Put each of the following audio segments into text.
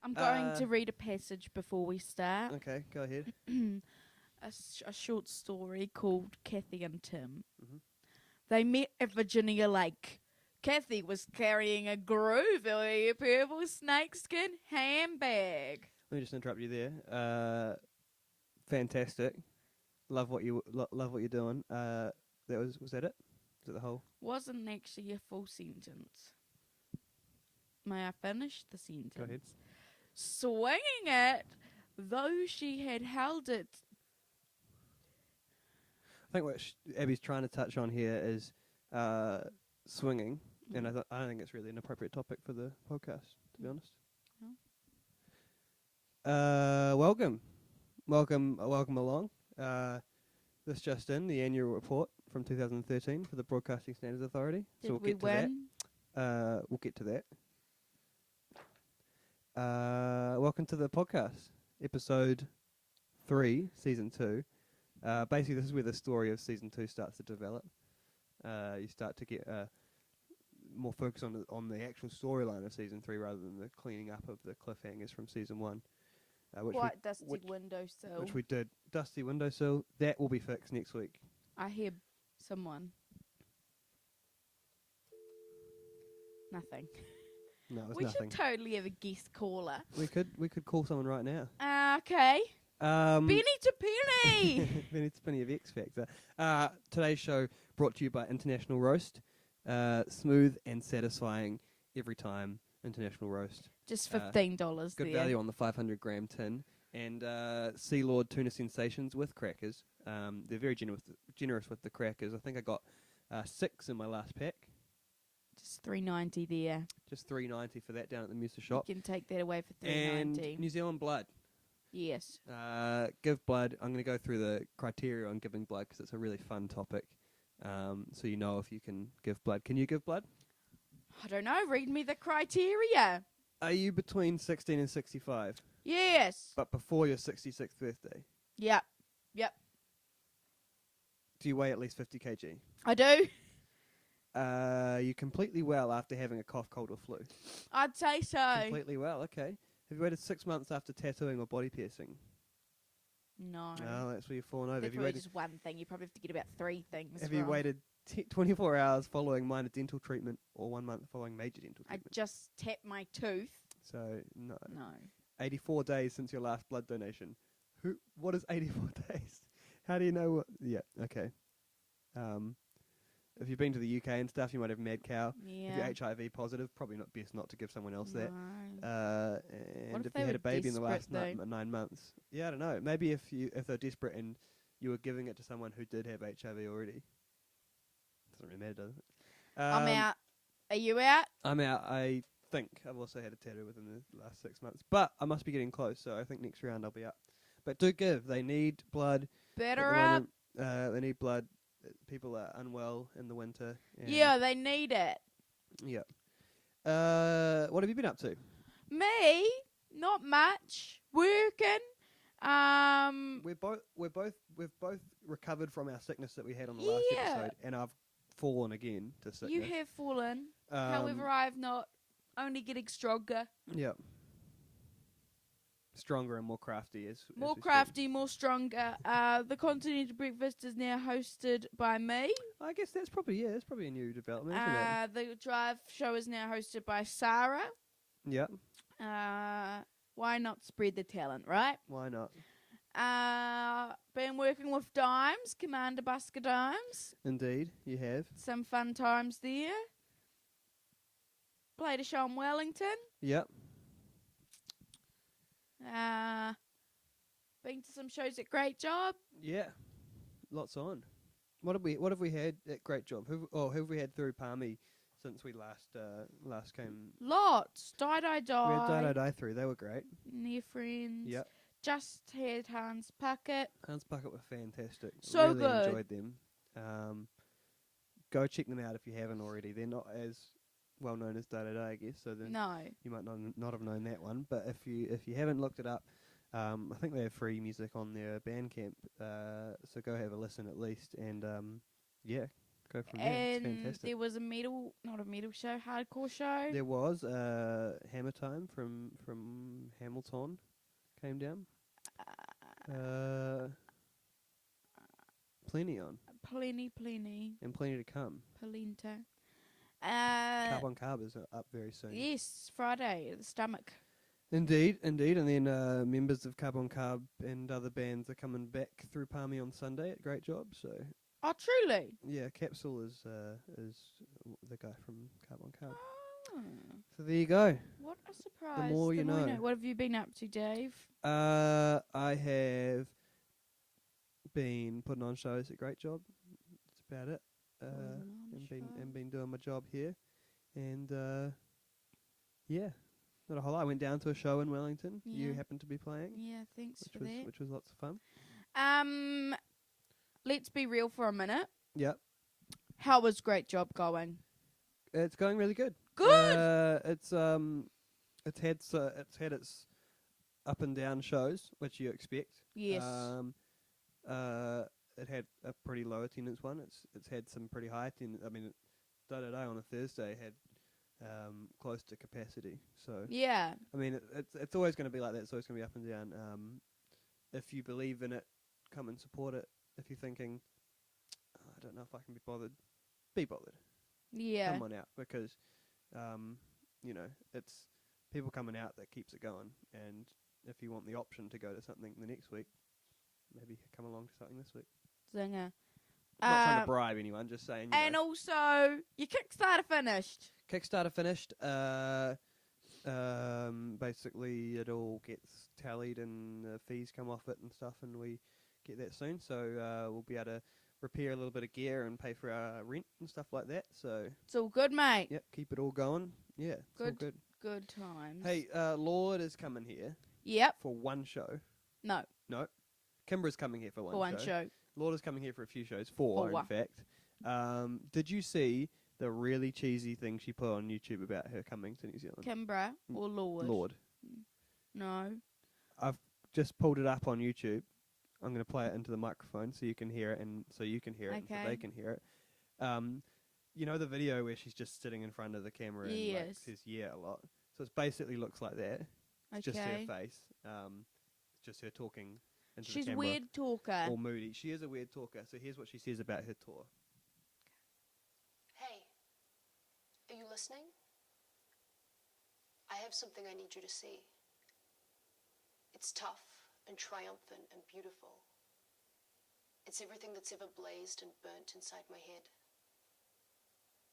I'm going to read a passage before we start. Okay, go ahead. A short story called Kathy and Tim. Mhm. They met at Virginia Lake. Kathy was carrying a groovy purple snakeskin handbag. Let me just interrupt you there. Fantastic. Love what love what you're doing. That was that it? Was it the whole? Wasn't actually a full sentence. May I finish the sentence? Go ahead. Swinging it, though she had held it. I think what Abby's trying to touch on here is swinging, and I don't think it's really an appropriate topic for the podcast, to be honest. Welcome along. This just in, the annual report from 2013 for the Broadcasting Standards Authority. Did so we'll we get to win? that. We'll get to that. Welcome to the podcast, episode 3, season 2. Basically, this is where the story of season 2 starts to develop. You start to get more focus on the actual storyline of season 3 rather than the cleaning up of the cliffhangers from season 1. Quite dusty windowsill. Which we did. Dusty windowsill. That will be fixed next week. I hear someone. Nothing. No, it's We nothing. should totally have a guest caller. We could call someone right now. Okay. Benny to Penny. Benny to Penny of X Factor. Today's show brought to you by International Roast. Smooth and satisfying every time. International Roast. Just $15 Good there. value on the 500 gram tin. And Sea Lord Tuna Sensations with crackers. They're very generous with the crackers. I think I got 6 in my last pack. Just $3.90 there. Just $3.90 for that down at the Musa shop. You can take that away for And $3.90. New Zealand blood. Yes. Give blood. I'm going to go through the criteria on giving blood because it's a really fun topic. So you know if you can give blood. Can you give blood? I don't know. Read me the criteria. Are you between 16 and 65? Yes. But before your 66th birthday? Yep. Do you weigh at least 50 kg? I do. You completely well after having a cough, cold or flu? I'd say so. Completely well, okay. Have you waited 6 months after tattooing or body piercing? No. No, that's where you've fallen over. That's Have you probably waited, just one thing. You probably have to get about 3 things have you wrong. waited 24 hours following minor dental treatment or 1 month following major dental I treatment? just tapped my tooth. So, no. No. 84 days since your last blood donation. What is 84 days? How do you know what? Yeah, okay. If you've been to the UK and stuff, you might have mad cow. Yeah. If you're HIV positive, probably not best not to give someone else that. No. And if if they you had were a baby in the last desperate, though? 9 months, yeah, I don't know. Maybe if they're desperate and you were giving it to someone who did have HIV already, doesn't really matter, does it? I'm out. Are you out? I'm out. I think I've also had a tattoo within the last 6 months, but I must be getting close. So I think next round I'll be up. But do give. They need blood. Better up. They need blood. People are unwell in the winter. Yeah, they need it. Yeah. What have you been up to? Me? Not much. Working. We've both recovered from our sickness that we had on the last Yeah. episode, and I've fallen again to sickness. You have fallen. However, I've not. Only getting stronger. Yeah. Stronger and more crafty More crafty, more stronger. The Continental Breakfast is now hosted by me. I guess that's probably a new development, isn't it? The Drive show is now hosted by Sarah. Yeah. Why not spread the talent, right? Why not? Been working with Dimes, Commander Busker Dimes. Indeed, you have. Some fun times there. Played a show in Wellington. Yep. Been to some shows at Great Job. Yeah. Lots on. What have we had at Great Job? Who have we had through Palmy since we last came? Lots. Die Die We had Die. Die through. They were great. Near Friends. Yep. Just had Hans Puckett. Hans Bucket were fantastic. So really good. enjoyed them. Go check them out if you haven't already. They're not as well known as Day to Day, I guess. So then No. you might not have known that one. But if you haven't looked it up, I think they have free music on their Bandcamp. So go have a listen at least. And yeah, go from there. It's And fantastic. there was not a metal show, hardcore show. There was Hammer Time from Hamilton came down. Plenty on. Plenty. And plenty to come. Polenta. Carb on Carb is up very soon. Yes, Friday, the stomach. Indeed. And then members of Carb on Carb and other bands are coming back through Palmy on Sunday at Great Job. So Oh, truly? yeah, Capsule is the guy from Carb on Carb. Oh, So there you go. what a surprise. more you know. What have you been up to, Dave? I have been putting on shows at Great Job. That's about it. And been doing my job here, and yeah, not a whole lot. I went down to a show in Wellington. You Yeah. happened to be playing, Yeah, thanks for that. which was lots of fun. Let's be real for a minute. Yep, How was Great Job going? it's going really good. Good. It's had its up and down shows, which you expect. Yes. It had a pretty low attendance one. It's had some pretty high attendance. I mean, day on a Thursday had close to capacity. So Yeah. I mean, it's always going to be like that. It's always going to be up and down. If you believe in it, come and support it. If you're thinking, I don't know if I can be bothered, be bothered. Yeah. Come on out, because it's people coming out that keeps it going. And if you want the option to go to something the next week, maybe come along to something this week. Zinger. Not trying to bribe anyone, just saying. And also, your Kickstarter finished. Kickstarter finished. Basically, it all gets tallied and the fees come off it and stuff, and we get that soon. So we'll be able to repair a little bit of gear and pay for our rent and stuff like that. So It's all good, mate. yep, keep it all going. Yeah, it's all Good. good. Good times. Hey, Lord is coming here Yep. for one show. No, No, Kimbra's coming here for for one show. Lord is coming here for a few shows. Four, in fact. Did you see the really cheesy thing she put on YouTube about her coming to New Zealand? Kimbra or Lord? Lord. No. I've just pulled it up on YouTube. I'm going to play it into the microphone so you can hear it, and so you can hear it, and so Okay. they can hear it. You know the video where she's just sitting in front of the camera and like, Yes. says yeah a lot? So it basically looks like that. It's just her Okay. face. It's just her talking into She's the a camera. weird talker. Or moody. She is a weird talker. So here's what she says about her tour. Hey, are you listening? I have something I need you to see. It's tough and triumphant and beautiful. It's everything that's ever blazed and burnt inside my head.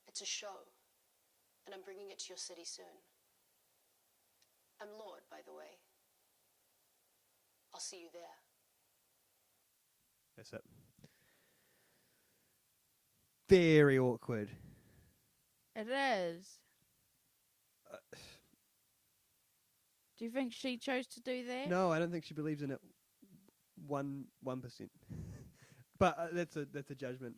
It's a show, and I'm bringing it to your city soon. I'm Lord, by the way. I'll see you there. That's it. Very awkward. It is. Do you think she chose to do that? No, I don't think she believes in it 1%. But that's a judgment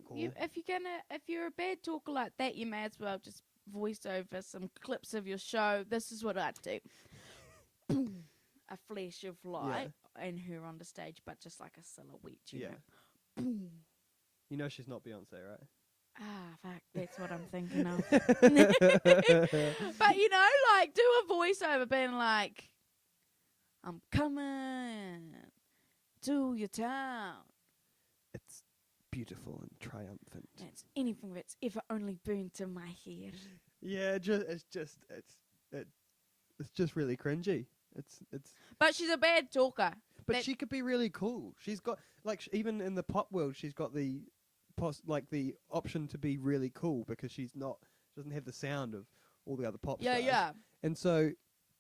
call. If you're a bad talker like that, you may as well just voice over some clips of your show. This is what I'd do. Boom. A flash of light and her on the stage, but just like a silhouette, you know. Boom. You know she's not Beyonce, right? Ah, fuck, that's what I'm thinking of. But, like, do a voiceover being like, I'm coming to your town. It's beautiful and triumphant. It's anything that's ever only burned to my head. Yeah, it's just really cringy. It's. But she's a bad talker. But she could be really cool. She's got even in the pop world, she's got the the option to be really cool because she doesn't have the sound of all the other pop stars. Yeah. And so,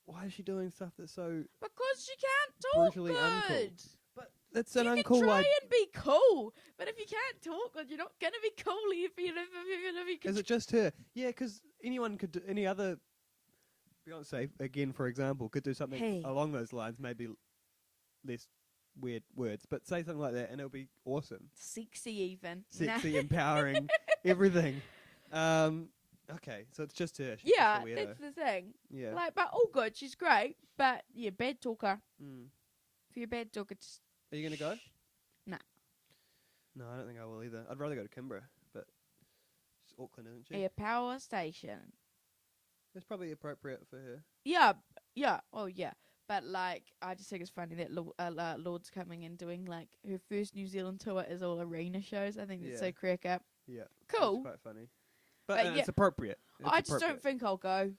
why is she doing stuff that's so Because she can't talk brutally good. uncool? But that's an you uncool can try idea. and be cool, but if you can't talk good, you're not going to be cool if you can. Is it just her? Yeah, because anyone could do, any other Beyonce, again, for example, could do something along those lines, maybe less weird words, but say something like that and it'll be awesome. Sexy even. Sexy, empowering, everything. Okay, so it's just her. She's Yeah, just a weirdo. that's the thing. Yeah. Like, but all good. She's great, but yeah, bad talker. Mm. If you're a bad talker, just... Are you going to go? Nah. No, I don't think I will either. I'd rather go to Canberra, but she's Auckland, isn't she? A power station. It's probably appropriate for her. Yeah, yeah, oh yeah. But like, I just think it's funny that Lord's coming and doing like her first New Zealand tour is all arena shows. I think that's so Yeah. crack up. Yeah. Cool. It's quite funny. But, But it's yeah, appropriate. It's I just don't appropriate. think I'll go.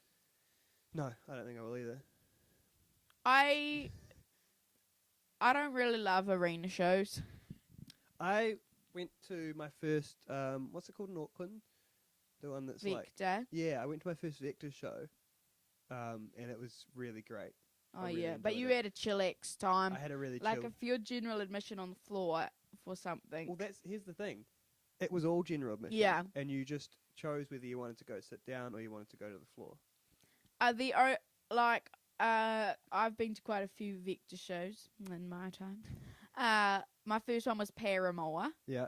No, I don't think I will either. I don't really love arena shows. I went to my first, what's it called in Auckland? The one that's like... Victor. Yeah, I went to my first Vector show, and it was really great. Oh really yeah, but enjoyed you it. had a chillax time. I had a really Like chill... if you're general admission on the floor for something. Well, here's the thing. It was all general admission. Yeah. And you just chose whether you wanted to go sit down or you wanted to go to the floor. I've been to quite a few Victor shows in my time. My first one was Paramore. Yeah.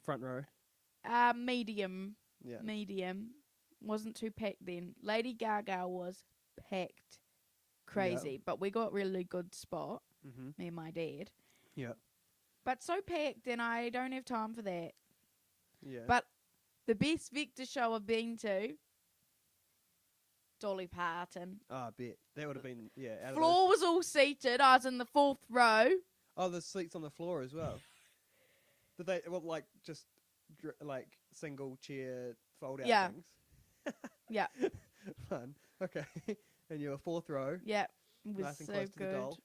Front row. Medium. Yeah. Medium. Wasn't too packed then. Lady Gaga was packed. Crazy. But we got really good spot. Mm-hmm. Me and my dad. Yeah. But so packed and I don't have time for that. Yeah. But the best Victor show I've been to, Dolly Parton. Oh, I bet. That would have been, yeah. Out of Floor was all seated. I was in the 4th row. Oh, there's seats on the floor as well. Did they, well, like, just, like, single chair fold-out Yeah. things? Yeah. Fun. Okay. And you were 4th row. Yeah. It was Nice and so close to the good. doll.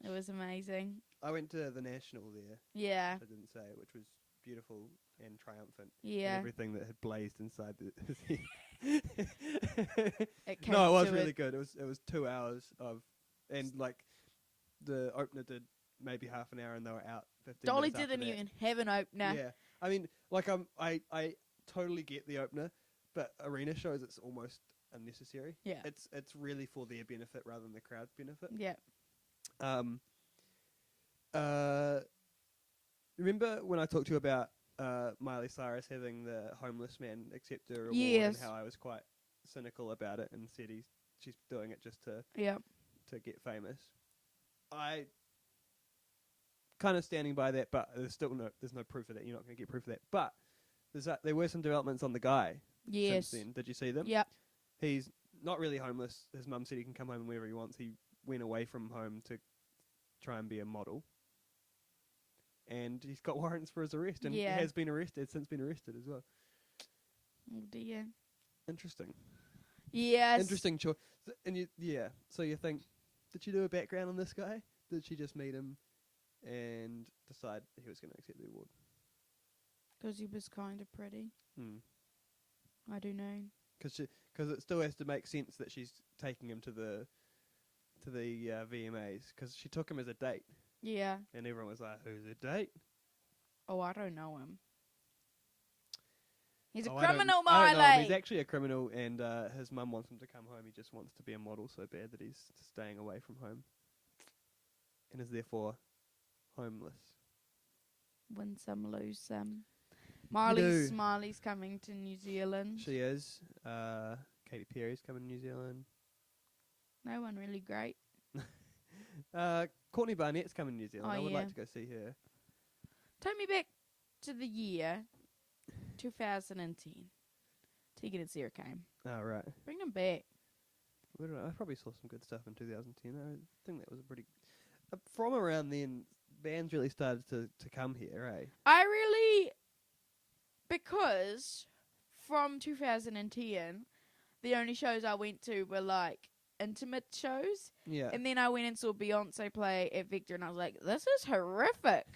It was amazing. I went to the National there. Yeah. I didn't say, which was beautiful and triumphant. Yeah. And everything that had blazed inside the... It came No, it was to really good. It was 2 hours of... And, like, the opener did maybe half an hour and they were out 15 Dolly minutes after didn't that. even have an opener. Yeah. I mean, like, I totally get the opener, but arena shows, it's almost unnecessary. Yeah. It's really for their benefit rather than the crowd's benefit. Yeah. Remember when I talked to you about Miley Cyrus having the homeless man accept her award Yes. and how I was quite cynical about it and said she's doing it just to Yeah. get famous. I kind of standing by that, but there's no proof of that. You're not going to get proof of that. But there were some developments on the guy Yes. since then. Did you see them? Yep. He's not really homeless. His mum said he can come home whenever he wants. He went away from home to try and be a model. And he's got warrants for his arrest, and Yeah. he has been arrested, since been arrested as well. Oh dear. Interesting. Yes. Interesting choice. And so you think, did she do a background on this guy? Did she just meet him and decide he was going to accept the award? Because he was kind of pretty. I do know. Because it still has to make sense that she's taking him to the VMAs, because she took him as a date, Yeah. and everyone was like, "Who's a date?" Oh, I don't know him. He's a Oh, I don't- criminal, I don't know him. Miley. He's actually a criminal, and his mum wants him to come home. He just wants to be a model so bad that he's staying away from home, and is therefore homeless. Win some, lose some. do. Miley's coming to New Zealand. She is. Katy Perry's coming to New Zealand. No one really great. Courtney Barnett's coming to New Zealand. Oh, I would yeah. like to go see her. Take me back to the year 2010. Tegan and Sarah came. Oh, right. Bring them back. I probably saw some good stuff in 2010. I think that was a pretty... from around then, bands really started to come here, eh? Because from 2010, the only shows I went to were like intimate shows. Yeah. And then I went and saw Beyonce play at Victor, and I was like, this is horrific.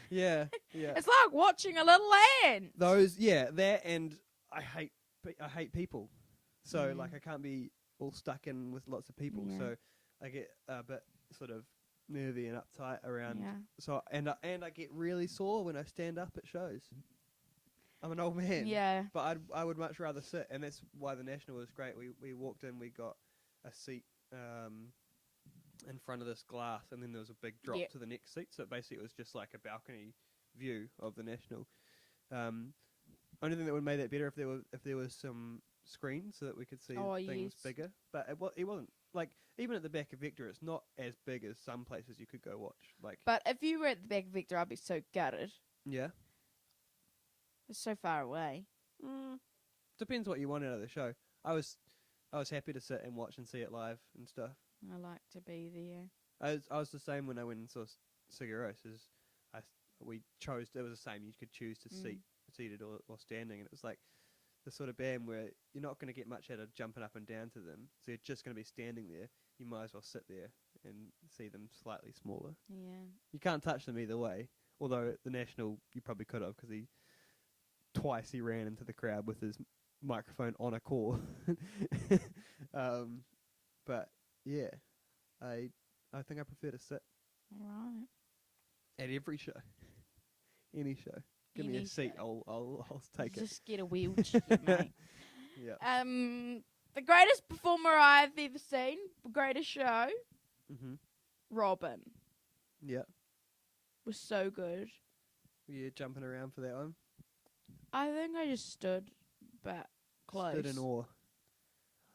Yeah, yeah. It's like watching a little ant. That, and I hate people. So, Mm. like, I can't be all stuck in with lots of people. Yeah. So, I get a bit sort of nervy and uptight around. Yeah. So, and I get really sore when I stand up at shows. I'm an old man. Yeah. But I would much rather sit, and that's why the National was great. We walked in, we got a seat in front of this glass, and then there was a big drop Yep. to the next seat. So basically, it was just like a balcony view of the National. Only thing that would have made that better if there was some screens so that we could see things yes. bigger. But it wasn't. Like, even at the back of Victor, it's not as big as some places you could go watch. Like, But if you were at the back of Victor, I'd be so gutted. yeah. It's so far away. Depends what you want out of the show. I was happy to sit and watch and see it live and stuff. I like to be there. I was the same when I went and saw Sigur Rós. We chose. It was the same. You could choose to seated or standing, and it was like the sort of band where you're not going to get much out of jumping up and down to them, so you're just going to be standing there. You might as well sit there and see them slightly smaller. Yeah. You can't touch them either way. Although at the National, you probably could have, because twice he ran into the crowd with his microphone on a call. But yeah, I think I prefer to sit All right. at every show, any show. Give me a seat, I'll take it. Just get a wheelchair, mate. Yeah. The greatest performer I've ever seen, greatest show, Robin. Yeah. Was so good. Were you jumping around for that one? I think I just stood, but close. Stood in awe.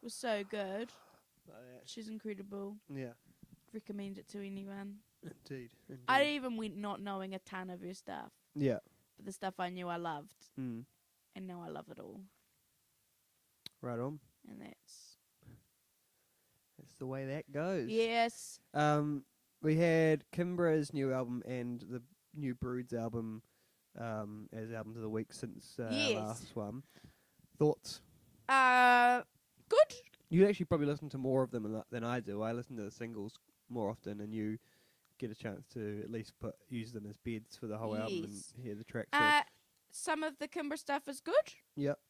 Was so good. Like that. She's incredible. Yeah. Recommend it to anyone. Indeed. I even went not knowing a ton of her stuff, Yeah. but the stuff I knew I loved, Mm. and now I love it all. Right on. And that's the way that goes. yes. We had Kimbra's new album and the new Broods album as albums of the week since Yes. last one. Thoughts? Good. You actually probably listen to more of them than I do. I listen to the singles more often, and you get a chance to at least use them as beds for the whole album and Yes. hear the tracks. Some of the Kimbra stuff is good. Yep.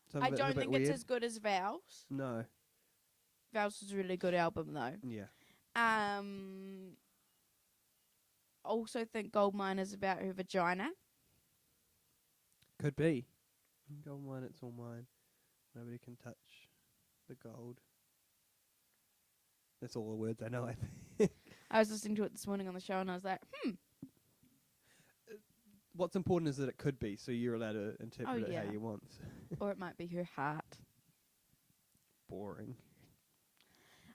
Some I of it is a don't bit think weird. it's as good as Val's. No. Val's is a really good album though. Yeah. Also think Goldmine is about her vagina. Could be. Gold mine, it's all mine. Nobody can touch the gold. That's all the words I know, I think. I was listening to it this morning on the show and I was like, What's important is that it could be, so you're allowed to interpret it yeah. how you want. or it might be her heart. Boring.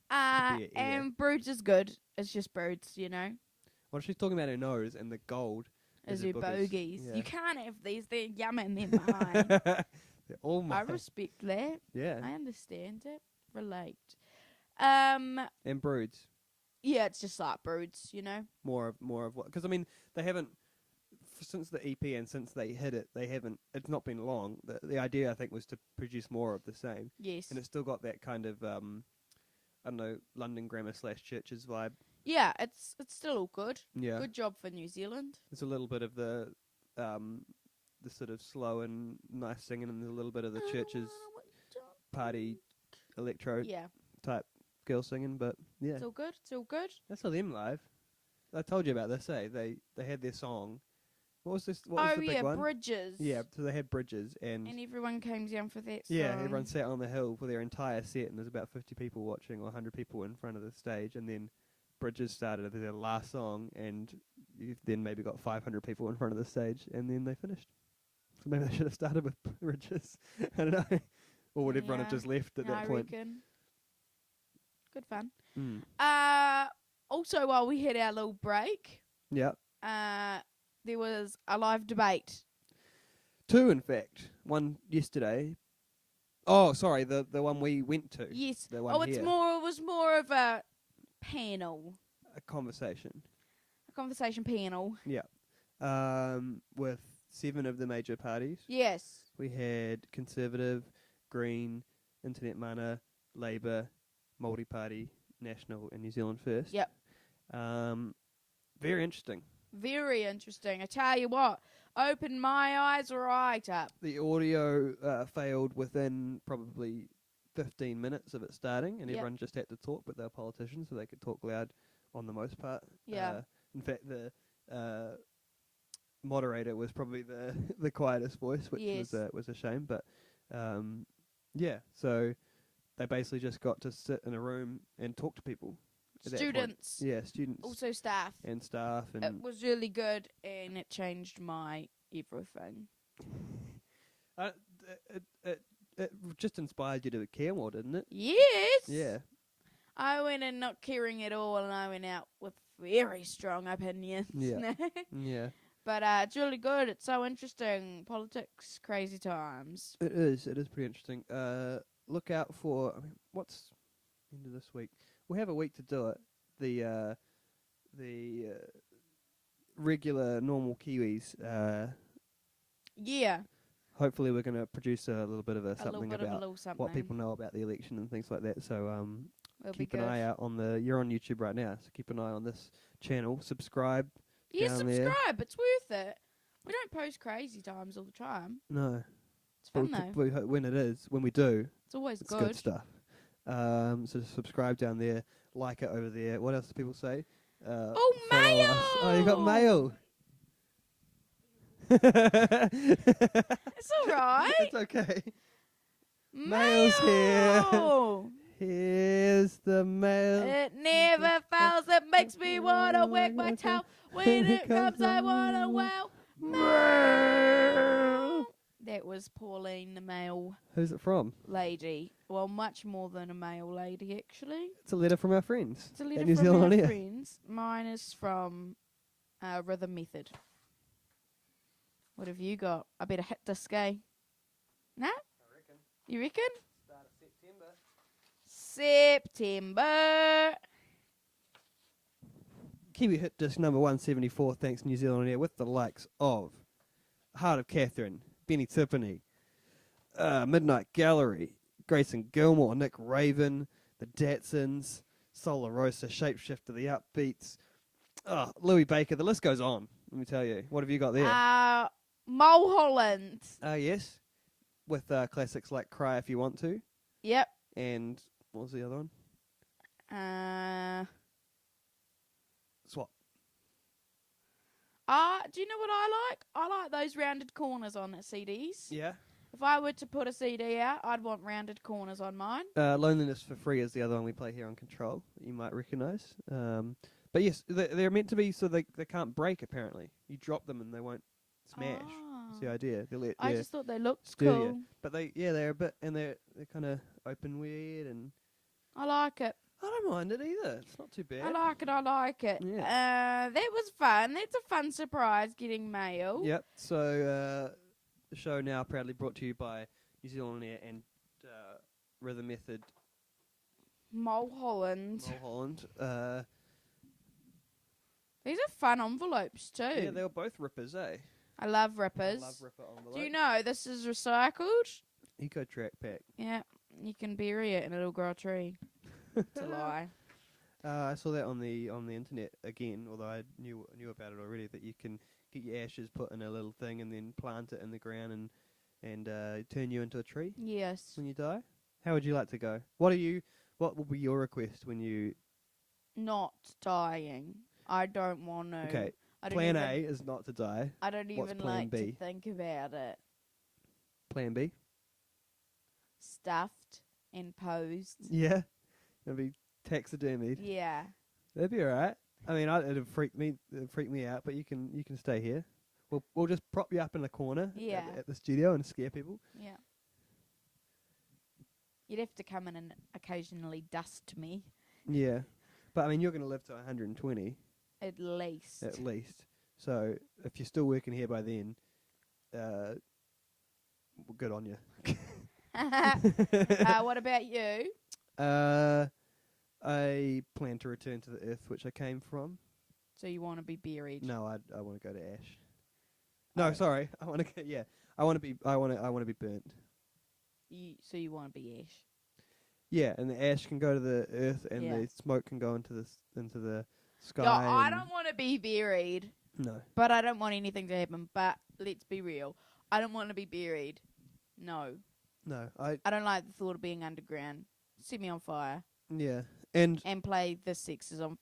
be her ear. And Broods is good. It's just Broods, you know. Well, she's talking about her nose and the gold. Is her her boogers. bogies. Yeah. You can't have these. They're yummy and they're mine. They're all I mine. respect that. Yeah. I understand it. Relate. And Broods. Yeah, it's just like Broods, you know. More of what? Because I mean, they haven't since the EP and since they hit it. They haven't. It's not been long. The idea I think was to produce more of the same, Yes. and it's still got that kind of I don't know, London Grammar / Churches vibe. Yeah, it's still all good. Yeah. Good job for New Zealand. There's a little bit of the sort of slow and nice singing, and there's a little bit of the Churches party electro Yeah, type girl singing. But yeah, it's all good. It's all good. I saw them live. I told you about this. They had their song. What was this? What was the big one? Bridges. Yeah, so they had Bridges, and everyone came down for that song. yeah, everyone sat on the hill for their entire set, and there's about 50 people watching, or 100 people in front of the stage, and then Bridges started as their last song, and you've then maybe got 500 people in front of the stage, and then they finished. So maybe they should have started with Bridges. I don't know. Or would everyone have Yeah. just left at that I point? reckon. Good fun. Mm. Also, while we had our little break, Yeah. there was a live debate. 2, in fact. One yesterday. Oh, sorry, the one we went to. Yes. The one It here. was more of a panel, A conversation. a conversation panel. Yeah. With 7 of the major parties. Yes. We had Conservative, Green, Internet Mana, Labour, Multi-Party, National, and New Zealand First. Yep. Very interesting. Very interesting. I tell you what, opened my eyes right up. The audio failed within probably 15 minutes of it starting, and Yep. everyone just had to talk, but they were politicians, so they could talk loud on the most part. Yeah. In fact, the moderator was probably the quietest voice, which Yes. was a shame. But yeah, so they basically just got to sit in a room and talk to people. At that point. Students, Yeah, students also staff. and staff, It and was really good, and it changed my everything. It just inspired you to care more, didn't it? Yes. Yeah. I went in not caring at all, and I went out with very strong opinions. Yeah. Yeah. But it's really good. It's so interesting. Politics, crazy times. It is. It is pretty interesting. Look out for. I mean, what's end of this week? We have a week to do it. The regular normal Kiwis. Yeah. Hopefully, we're going to produce a little bit of A something little bit of a about little something. what people know about the election and things like that. So It'll keep be an good. eye out on you're on YouTube right now, so keep an eye on this channel. Subscribe. Yeah, down subscribe. there. It's worth it. We don't post crazy times all the time. No. It's fun though. When we do, It's always it's good stuff. So subscribe down there, like it over there. What else do people say? Oh, follow mail! us. Oh, you got mail. It's all right. It's okay. Mail's here. Mail! Here's the mail. It never fails. It makes me wanna wag my tail. When it comes, I wanna wow. Mail. That was Pauline, the mail Who's it from? lady. Well, much more than a mail lady, actually. It's a letter from our friends. It's a letter at New from Zealand our On Air. friends. Mine is from Rhythm Method. What have you got? I better hit this guy. Nah? I reckon. You reckon? Start of September. September. Kiwi hit disc number 174, thanks New Zealand On Air, with the likes of Heart of Catherine, Benny Tiffany, Midnight Gallery, Grayson Gilmore, Nick Raven, the Datsons, Solar Rosa, Shapeshifter, the Upbeats, Louis Baker, the list goes on, let me tell you. What have you got there? Mulholland. Yes, with classics like Cry If You Want To, Yep. and what was the other one? Swap. Do you know what I like? I like those rounded corners on the CDs. Yeah. If I were to put a CD out, I'd want rounded corners on mine. Loneliness for Free is the other one we play here on Control, that you might recognise. But yes, they're meant to be so they can't break, apparently. You drop them and they won't smash. That's the idea. I just thought they looked sturdier. cool. But they're a bit, and they're kind of open weird, and I like it. I don't mind it either. It's not too bad. I like it. Yeah. That was fun. That's a fun surprise, getting mail. Yep. So the show now proudly brought to you by New Zealand Air and Rhythm Method. Mulholland. Mulholland. These are fun envelopes too. Yeah, they were both rippers, eh? I love rippers. I love ripper envelopes. Do you know this is recycled? Eco Track Pack. Yeah. You can bury it and it'll grow a tree. It's a lie. I saw that on the internet again, although I knew about it already. That you can get your ashes put in a little thing and then plant it in the ground and turn you into a tree Yes. when you die. How would you like to go? What will be your request when you? Not dying. I don't want to. Okay. I don't Plan even, A is not to die. I don't What's even plan like B? to think about it. Plan B. Stuffed and posed. Yeah. It'll be taxidermied. Yeah. That'd be alright. I mean, it'd freak me out, but you can stay here. We'll just prop you up in a corner Yeah. at the studio and scare people. Yeah. You'd have to come in and occasionally dust me. Yeah. But I mean, you're going to live to 120 At least. at least. So if you're still working here by then, well, good on you. What about you? I plan to return to the earth which I came from. So you want to be buried? No, I want to go to Ash. No, sorry. I want to go. Yeah, I want to be burnt. So you want to be Ash? Yeah, and the ash can go to the earth, and Yeah. the smoke can go into the sky. No, I and- don't want to be buried, No. but I don't want anything to happen. But let's be real. I don't want to be buried. No. No. I don't like the thought of being underground. Set me on fire Yeah. And play the Sex on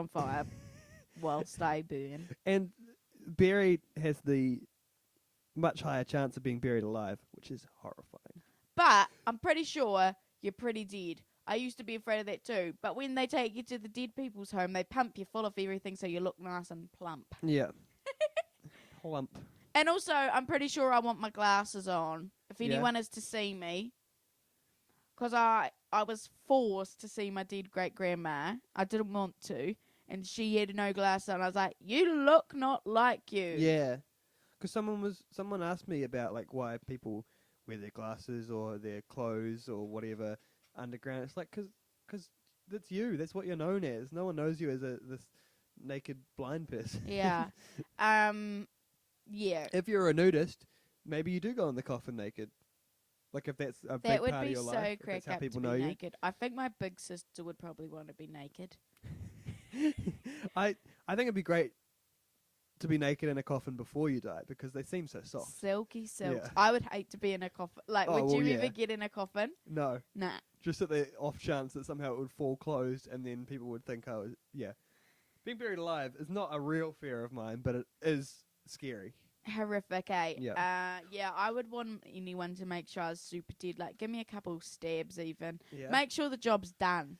Fire whilst I burn. buried has the much higher chance of being buried alive, which is horrifying. But I'm pretty sure you're pretty dead. I used to be afraid of that too. But when they take you to the dead people's home, they pump you full of everything so you look nice and plump. Yeah. Plump. And also, I'm pretty sure I want my glasses on. If Yeah. anyone is to see me. Because I was forced to see my dead great-grandma. I didn't want to. And she had no glasses on. I was like, you look not like you. Yeah. Because someone asked me about like why people wear their glasses or their clothes or whatever underground. It's like because that's you. That's what you're known as. No one knows you as this naked blind person. Yeah. Yeah. If you're a nudist, maybe you do go in the coffin naked. Like if that's a big That would part be of your so life. If crack that's how up to people be know naked. I think my big sister would probably want to be naked. you. I think it'd be great to be naked in a coffin before you die because they seem so soft. Silky silk. Yeah. I would hate to be in a coffin. Like, Oh, would well, you yeah. ever get in a coffin? No. Nah. Just at the off chance that somehow it would fall closed and then people would think, oh, yeah. Being buried alive is not a real fear of mine, but it is scary. Horrific, eh? Yeah. Yeah, I would want anyone to make sure I was super dead. Like, give me a couple stabs even. Yeah. Make sure the job's done.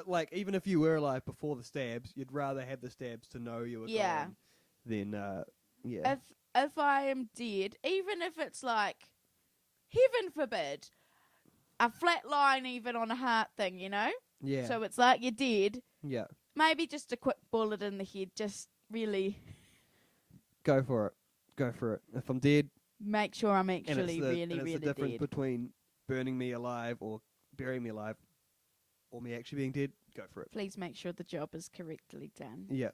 Like, even if you were alive before the stabs, you'd rather have the stabs to know you were Yeah. gone than, yeah. If I am dead, even if it's like, heaven forbid, a flat line even on a heart thing, you know? Yeah. So it's like you're dead. Yeah. Maybe just a quick bullet in the head, just really Go for it. Go for it. If I'm dead, make sure I'm and actually really, it's really the difference dead. between burning me alive or burying me alive or me actually being dead, go for it. Please make sure the job is correctly done. Yeah.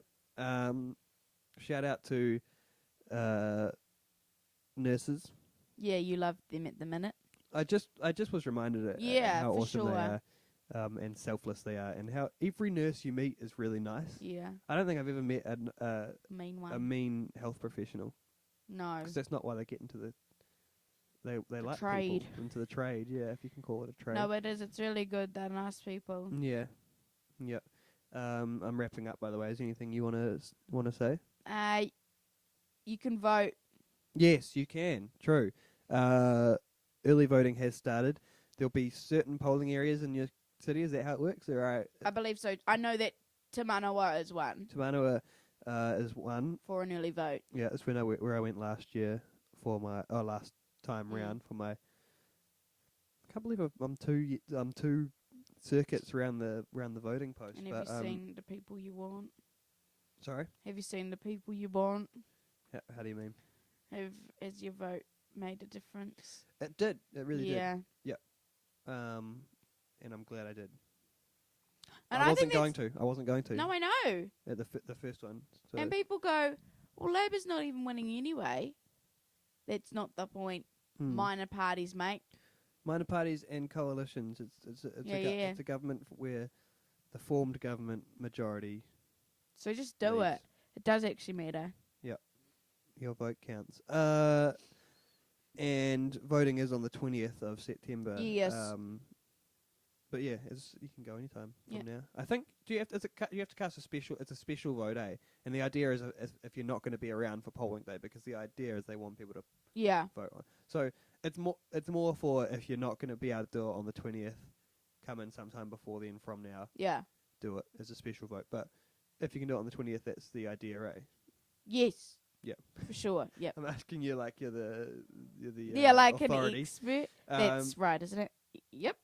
Shout out to nurses. Yeah, you love them at the minute. I just was reminded of Yeah, how for awesome sure. they are, and selfless they are, and how every nurse you meet is really nice. Yeah, I don't think I've ever met mean one. a mean health professional, No. because that's not why they get into the they like trade. people into the trade. Yeah, if you can call it a trade. No, it is. It's really good. They're nice people. Yeah, yeah. I'm wrapping up. By the way, is there anything you want to say? You can vote. Yes, you can. True. Early voting has started. There'll be certain polling areas in your city. Is that how it works? Or I believe so. I know that Tamanawa is one Tamanawa is one. for an early vote. Yeah, that's when where I went last year for my last time round for my. I can't believe I'm two circuits around the voting post. And have you seen the people you want? Sorry. Have you seen the people you want? How do you mean? Has your vote made a difference? It did. It really did. Yeah. And I'm glad I did. And I I wasn't think going to. No, I know. At the first one. So And people go, well, Labour's not even winning anyway. That's not the point. Minor parties, mate. Minor parties and coalitions. It's a government where the formed government majority. So just do leads. it. It does actually matter. Your vote counts. And voting is on the 20th of September. Yes. But yeah, you can go anytime from Yep. now. I think you have to cast a special. It's a special vote, eh? And the idea is if you're not going to be around for polling day, because the idea is they want people to Yeah. vote on. So it's more for if you're not going to be able to do it on the 20th, come in sometime before then. From now, Yeah. do it as a special vote. But if you can do it on the 20th, that's the idea, eh? Yes. Yep. For sure. Yep. I'm asking you like you're the like authority. an expert. That's right, isn't it? Yep.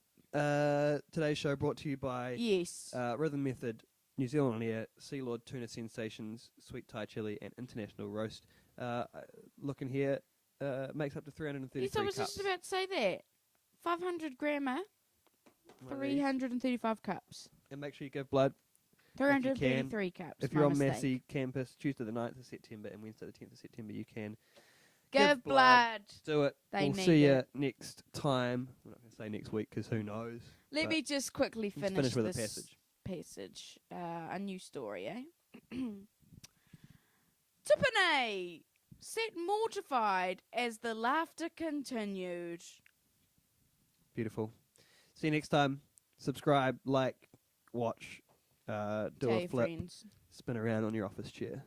Today's show brought to you by Yes. Rhythm Method, New Zealand on Air, Sea Lord Tuna Sensations, Sweet Thai Chili, and International Roast. Looking here, makes up to 333 Yes, I was cups. just about to say that. 500 grammer, One of these. 335 cups. And make sure you give blood. 333 cups. If my you're on mistake. Massey campus, Tuesday the 9th of September and Wednesday the 10th of September, you can Give blood. do it. They we'll need see you it. next time. We're not going to say next week because who knows. Let But me just quickly let's finish with a this passage. a new story, eh? Tiffany sat mortified as the laughter continued. Beautiful. See you next time. Subscribe, like, watch, do Tell a your flip, friends. spin around on your office chair.